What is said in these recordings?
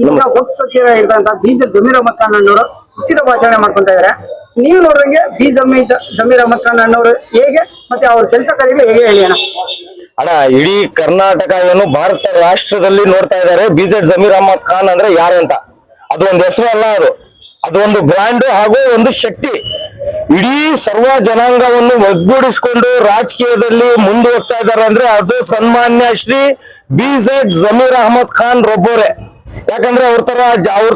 ಈಗ ವಕ್ಫ್ ಸಚಿವ ಇರ್ತಂತ ಬಿ ಜಮೀರ್ ಅಹಮದ್ ಖಾನ್ ಅನ್ನೋರು ಹುಟ್ಟಿದಬ್ಬಾಚರಣೆ ಮಾಡ್ಕೊಂತ ಇದಾರೆ. ನೀವು ನೋಡಿದಂಗೆ ಜಮೀರ್ ಅಹಮದ್ ಖಾನ್ ಅನ್ನೋರು ಹೇಗೆ ಮತ್ತೆ ಅವ್ರ ಕೆಲಸ ಕಾರ್ಯಗಳು ಹೇಗೆ ಹೇಳಿ ಅಣ್ಣ? ಅಣ್ಣ, ಇಡೀ ಕರ್ನಾಟಕ ಏನು ಭಾರತ ರಾಷ್ಟ್ರದಲ್ಲಿ ನೋಡ್ತಾ ಇದ್ದಾರೆ ಜಮೀರ್ ಅಹಮದ್ ಖಾನ್ ಅಂದ್ರೆ ಯಾರಂತ. ಅದು ಒಂದು ಹೆಸರು ಅಲ್ಲ, ಅದು ಒಂದು ಬ್ರ್ಯಾಂಡ್ ಹಾಗೂ ಒಂದು ಶಕ್ತಿ. ಇಡೀ ಸರ್ವ ಜನಾಂಗವನ್ನು ಒಗ್ಗೂಡಿಸಿಕೊಂಡು ರಾಜಕೀಯದಲ್ಲಿ ಮುಂದುವರ್ತಾ ಇದ್ದಾರೆ ಅಂದ್ರೆ ಅದು ಸನ್ಮಾನ್ಯ ಶ್ರೀ ಜಮೀರ್ ಅಹಮದ್ ಖಾನ್ ರೊಬ್ಬರೇ. ಯಾಕಂದ್ರೆ ಅವ್ರ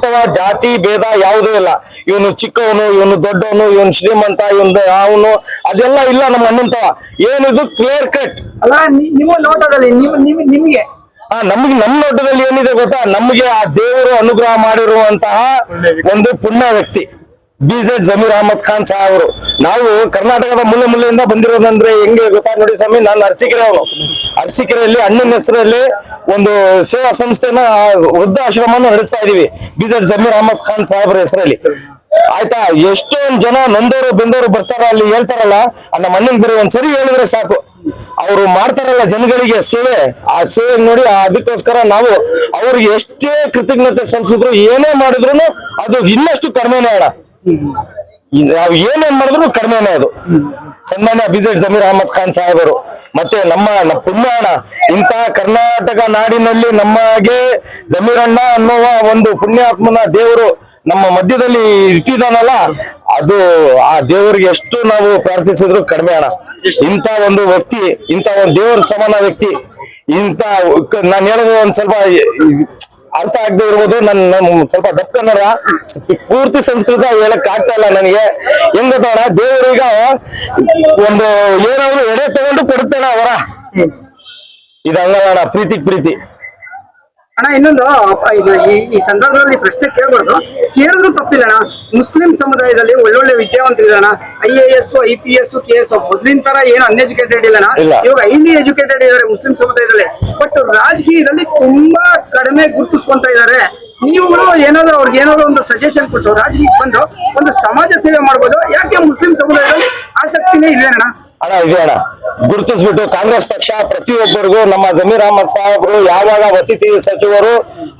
ತರ ಜಾತಿ ಭೇದ ಯಾವುದೂ ಇಲ್ಲ. ಇವನು ಚಿಕ್ಕವನು, ಇವನು ದೊಡ್ಡವನು, ಇವನು ಶ್ರೀಮಂತ, ಅವನು ಅದೆಲ್ಲ ಇಲ್ಲ. ನಮ್ಮ ಅಣ್ಣಂತವ ಏನಿದು ಕ್ಲಿಯರ್ ಕಟ್ ಅಲ್ಲ. ನಿಮ್ಮ ನೋಟದಲ್ಲಿ ನಿಮ್ಗೆ ನಮ್ಮ ನೋಟದಲ್ಲಿ ಏನಿದೆ ಗೊತ್ತಾ, ನಮ್ಗೆ ಆ ದೇವರು ಅನುಗ್ರಹ ಮಾಡಿರುವಂತಹ ಒಂದು ಪುಣ್ಯ ವ್ಯಕ್ತಿ ಜಮೀರ್ ಅಹಮದ್ ಖಾನ್ ಸಾಹೇಬರು. ನಾವು ಕರ್ನಾಟಕದ ಮೂಲೆಯಿಂದ ಬಂದಿರೋದಂದ್ರೆ ಹೆಂಗೆ ಗೊತ್ತಾ ನೋಡಿ ಸ್ವಾಮಿ, ನಾನು ಅರಸೀಕೆರೆಯಲ್ಲಿ ಅಣ್ಣನ ಹೆಸರಲ್ಲಿ ಒಂದು ಸೇವಾ ಸಂಸ್ಥೆನ ವೃದ್ಧಾಶ್ರಮನ ನಡೆಸ್ತಾ ಇದೀವಿ ಜಮೀರ್ ಅಹಮದ್ ಖಾನ್ ಸಾಹೇಬ್ರ ಹೆಸರಲ್ಲಿ. ಆಯ್ತಾ, ಎಷ್ಟೊಂದು ಜನ ನೊಂದವರು ಬೆಂದವರು ಬರ್ತಾರ, ಅಲ್ಲಿ ಹೇಳ್ತಾರಲ್ಲ, ನಮ್ಮ ಅಣ್ಣನ್ ಬರೀ ಒಂದ್ಸರಿ ಹೇಳಿದ್ರೆ ಸಾಕು, ಅವರು ಮಾಡ್ತಾರಲ್ಲ ಜನಗಳಿಗೆ ಸೇವೆ, ಆ ಸೇವೆ ನೋಡಿ ಅದಕ್ಕೋಸ್ಕರ ನಾವು ಅವ್ರಿಗೆ ಎಷ್ಟೇ ಕೃತಜ್ಞತೆ ಸಲ್ಲಿಸಿದ್ರು, ಏನೇ ಮಾಡಿದ್ರು ಅದು ಇನ್ನಷ್ಟು ಕಡಿಮೆನೇ ಅಣ್ಣ. ನಾವ್ ಏನೇನ್ ಮಾಡಿದ್ರು ಕಡಿಮೆನೇ ಅದು. ಸನ್ಮಾನ್ಯ ಜಮೀರ್ ಅಹಮದ್ ಖಾನ್ ಸಾಹೇಬರು ಮತ್ತೆ ನಮ್ಮ ಪುಣ್ಯ ಅಣ್ಣ. ಇಂಥ ಕರ್ನಾಟಕ ನಾಡಿನಲ್ಲಿ ನಮಗೆ ಜಮೀರಣ್ಣ ಅನ್ನುವ ಒಂದು ಪುಣ್ಯಾತ್ಮನ ದೇವರು ನಮ್ಮ ಮಧ್ಯದಲ್ಲಿ ಇಟ್ಟಿದಾನಲ್ಲ, ಅದು ಆ ದೇವರಿಗೆ ಎಷ್ಟು ನಾವು ಪ್ರಾರ್ಥಿಸಿದ್ರು ಕಡಿಮೆ ಅಣ್ಣ. ಇಂಥ ಒಂದು ವ್ಯಕ್ತಿ, ಇಂಥ ಒಂದು ದೇವರ ಸಮಾನ ವ್ಯಕ್ತಿ, ನಾನು ಹೇಳೋದು ಒಂದ್ ಸ್ವಲ್ಪ ಅರ್ಥ ಆಗದೆ ಇರ್ಬೋದು. ನನ್ ಸ್ವಲ್ಪ ದಕ್ಕನ್ನರ ಪೂರ್ತಿ ಸಂಸ್ಕೃತ ಹೇಳಕ್ ಆಗ್ತಾ ಇಲ್ಲ ನನಗೆ. ಹೆಂಗ್ ಗೊತ್ತಾಡ, ದೇವರೀಗ ಒಂದು ಏನಾದ್ರು ಎಡೆ ತಗೊಂಡು ಕೊಡುತ್ತೇನೆ ಅವರ ಇದಂಗಲ್ಲ ಪ್ರೀತಿ ಅಣ್ಣ. ಇನ್ನೊಂದು ಈ ಸಂದರ್ಭದಲ್ಲಿ ಪ್ರಶ್ನೆ ಕೇಳ್ಬಾರ್ದು, ಕೇಳಿದ್ರು ತಪ್ಪಿಲ್ಲ ಅಣ್ಣ. ಮುಸ್ಲಿಂ ಸಮುದಾಯದಲ್ಲಿ ಒಳ್ಳೊಳ್ಳೆ ವಿದ್ಯಾವಂತರಿದಾನ, IAS, IPS, KS ಮೊದ್ಲಿನ ತರ ಏನು ಅನ್ಎಜುಕೇಟೆಡ್ ಇಲ್ಲ. ಇವಾಗ ಹೈಲಿ ಎಜುಕೇಟೆಡ್ ಇದಾರೆ ಮುಸ್ಲಿಂ ಸಮುದಾಯದಲ್ಲಿ. ಬಟ್ ರಾಜಕೀಯದಲ್ಲಿ ತುಂಬಾ ಕಡಿಮೆ ಗುರುತಿಸ್ಕೊಂತ ಇದಾರೆ. ನೀವುಗಳು ಏನಾದ್ರು ಅವ್ರಿಗೆ ಏನಾದ್ರು ಒಂದು ಸಜೆಷನ್ ಕೊಟ್ಟು ರಾಜಕೀಯಕ್ಕೆ ಬಂದು ಒಂದು ಸಮಾಜ ಸೇವೆ ಮಾಡ್ಬೋದು. ಯಾಕೆ ಮುಸ್ಲಿಂ ಸಮುದಾಯದಲ್ಲಿ ಆಸಕ್ತಿನೇ ಇಲ್ಲ ಅಣ್ಣ? ಇದೆ ಅಣ್ಣ, ಗುರುತಿಸ್ಬಿಟ್ಟು ಕಾಂಗ್ರೆಸ್ ಪಕ್ಷ ಪ್ರತಿಯೊಬ್ಬರಿಗೂ ನಮ್ಮ ಜಮೀರ್ ಅಹಮದ್ ಸಾಹೇಬ್ರು ಯಾವಾಗ ವಸತಿ ಸಚಿವರು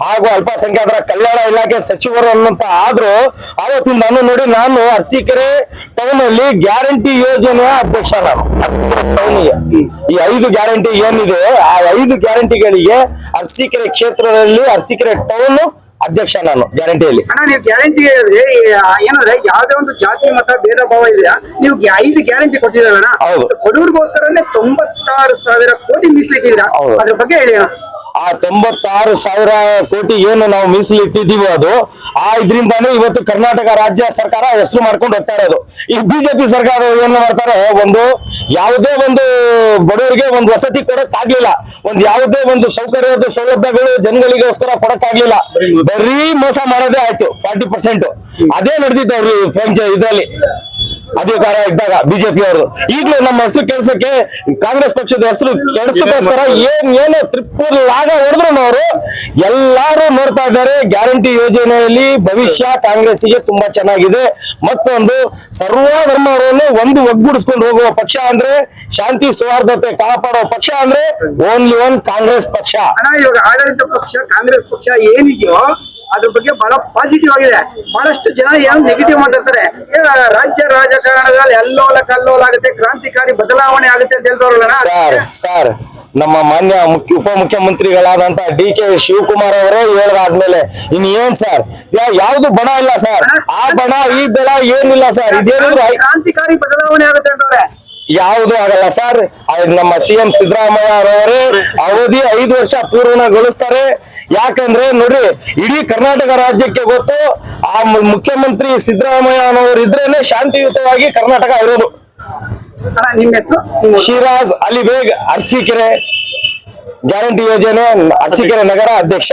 ಹಾಗೂ ಅಲ್ಪಸಂಖ್ಯಾತರ ಕಲ್ಯಾಣ ಇಲಾಖೆ ಸಚಿವರು ಅನ್ನುವಂತ ಆದ್ರೂ ಆವತ್ತಿಂದ ನಾನು ಅರಸೀಕೆರೆ ಟೌನ್ ಅಲ್ಲಿ ಗ್ಯಾರಂಟಿ ಯೋಜನೆಯ ಅಧ್ಯಕ್ಷ. ನಾನು ಅರಸೀಕೆರೆ ಟೌನ್ಗೆ ಈ 5 ಗ್ಯಾರಂಟಿ ಏನಿದೆ, ಆ 5 ಗ್ಯಾರಂಟಿಗಳಿಗೆ ಅರಸೀಕೆರೆ ಕ್ಷೇತ್ರದಲ್ಲಿ ಅರಸೀಕೆರೆ ಟೌನ್ ಅಧ್ಯಕ್ಷ ನಾನು ಗ್ಯಾರಂಟಿಯಲ್ಲಿ. ಅಣ್ಣ, ನೀವು ಗ್ಯಾರಂಟಿ ಹೇಳಿದ್ರೆ ಏನಂದ್ರೆ ಯಾವ್ದೇ ಒಂದು ಜಾತಿ ಮತ ಭೇದ ಭಾವ ಇದೆಯಾ, ನೀವು 5 ಗ್ಯಾರಂಟಿ ಕೊಟ್ಟಿದ್ದೀರಣ್ಣ. ಬಡವರಿಗೋಸ್ಕರನೇ 96,000 ಕೋಟಿ ಮೀಸಲಿಟ್ಟಿದ್ದೀರಾ, ಅದ್ರ ಬಗ್ಗೆ ಹೇಳಿ ಅಣ್ಣ. ಆ 96,000 ಕೋಟಿ ಏನು ನಾವು ಮೀಸಲಿಟ್ಟಿದ್ದೀವೋ ಅದು ಇದರಿಂದಾನೇ ಇವತ್ತು ಕರ್ನಾಟಕ ರಾಜ್ಯ ಸರ್ಕಾರ ಹೆಸರು ಮಾಡ್ಕೊಂಡು ಹೋಗ್ತಾ ಇರೋದು. ಈ ಬಿಜೆಪಿ ಸರ್ಕಾರ ಏನ್ ಮಾಡ್ತಾರೆ, ಯಾವುದೇ ಒಂದು ಬಡವರಿಗೆ ಒಂದು ವಸತಿ ಕೊಡಕ್ ಆಗ್ಲಿಲ್ಲ, ಯಾವುದೇ ಒಂದು ಸೌಕರ್ಯದ ಸೌಲಭ್ಯಗಳು ಜನಗಳಿಗೋಸ್ಕರ ಕೊಡಕ್ ಆಗ್ಲಿಲ್ಲ, ಬರೀ ಮೋಸ ಮಾಡೋದೇ ಆಯ್ತು. 40% ಅದೇ ನಡೆದಿತ್ತು ಅವ್ರು ಇದರಲ್ಲಿ ಅಧಿಕಾರ ಇದ್ದಾಗ ಬಿಜೆಪಿ ಅವರು. ಈಗಲೂ ನಮ್ಮ ಹೆಸರು ಕೆಲ್ಸಕ್ಕೆ ಕಾಂಗ್ರೆಸ್ ಪಕ್ಷದ ಹೆಸರು ಕೆಲ್ಸಕ್ಕೋಸ್ಕರ ಏನು ತ್ರಿಪುರ ಲಾಗ ಹೊಡೆದ್ರು ಅವರು ಎಲ್ಲಾರು ನೋಡ್ತಾ ಇದ್ದಾರೆ. ಗ್ಯಾರಂಟಿ ಯೋಜನೆಯಲ್ಲಿ ಭವಿಷ್ಯ ಕಾಂಗ್ರೆಸ್ಗೆ ತುಂಬಾ ಚೆನ್ನಾಗಿದೆ. ಮತ್ತೊಂದು ಸರ್ವಧರ್ಮವರನ್ನು ಒಂದು ಒಗ್ಗೂಡಿಸ್ಕೊಂಡು ಹೋಗುವ ಪಕ್ಷ ಅಂದ್ರೆ, ಶಾಂತಿ ಸೌಹಾರ್ದತೆ ಕಾಪಾಡುವ ಪಕ್ಷ ಅಂದ್ರೆ ಓನ್ಲಿ ಒನ್ ಕಾಂಗ್ರೆಸ್ ಪಕ್ಷ. ಇವಾಗ ಆಡಳಿತ ಪಕ್ಷ ಕಾಂಗ್ರೆಸ್ ಪಕ್ಷ ಏನಿದೆಯೋ ಅದ್ರ ಬಗ್ಗೆ ಬಹಳ ಪಾಸಿಟಿವ್ ಆಗಿದೆ. ಬಹಳಷ್ಟು ಜನ ಏನು ನೆಗೆಟಿವ್ ಮಾತಾಡ್ತಾರೆ. ರಾಜ್ಯ ರಾಜಕಾರಣದಲ್ಲಿ ಕಲ್ಲೋಲ ಆಗುತ್ತೆ, ಕ್ರಾಂತಿಕಾರಿ ಬದಲಾವಣೆ ಆಗುತ್ತೆ ಅಂತ ಹೇಳ್ತಾರಲ್ಲ ಸರ್. ನಮ್ಮ ಮಾನ್ಯ ಉಪಮುಖ್ಯಮಂತ್ರಿಗಳಾದಂತ DK ಶಿವಕುಮಾರ್ ಅವರು ಹೇಳಿದಾದ್ಮೇಲೆ ಇನ್ ಏನ್ ಸರ್, ಯಾವ್ದು ಬಣ ಇಲ್ಲ ಸರ್. ಆ ಬಣ ಈ ಬೆಳ ಏನಿಲ್ಲ ಸರ್. ಇದೇನಿದ್ರು ಕ್ರಾಂತಿಕಾರಿ ಬದಲಾವಣೆ ಆಗುತ್ತೆ ಅಂತವ್ರೆ, ಯಾವುದು ಆಗಲ್ಲ ಸರ್. ನಮ್ಮ CM ಸಿದ್ದರಾಮಯ್ಯ ಅವರೇ ಅವಧಿ 5 ವರ್ಷ ಪೂರ್ಣಗೊಳಿಸ್ತಾರೆ. ಯಾಕಂದ್ರೆ ನೋಡ್ರಿ, ಇಡೀ ಕರ್ನಾಟಕ ರಾಜ್ಯಕ್ಕೆ ಗೊತ್ತು, ಆ ಮುಖ್ಯಮಂತ್ರಿ ಸಿದ್ದರಾಮಯ್ಯ ಅನ್ನೋರು ಇದ್ರೇನೆ ಶಾಂತಿಯುತವಾಗಿ ಕರ್ನಾಟಕ ಇರೋದು. ಶಿರಾಜ್ ಅಲಿಬೇಗ್, ಅರಸೀಕೆರೆ ಗ್ಯಾರಂಟಿ ಯೋಜನೆ ಅರಸೀಕೆರೆ ನಗರ ಅಧ್ಯಕ್ಷ.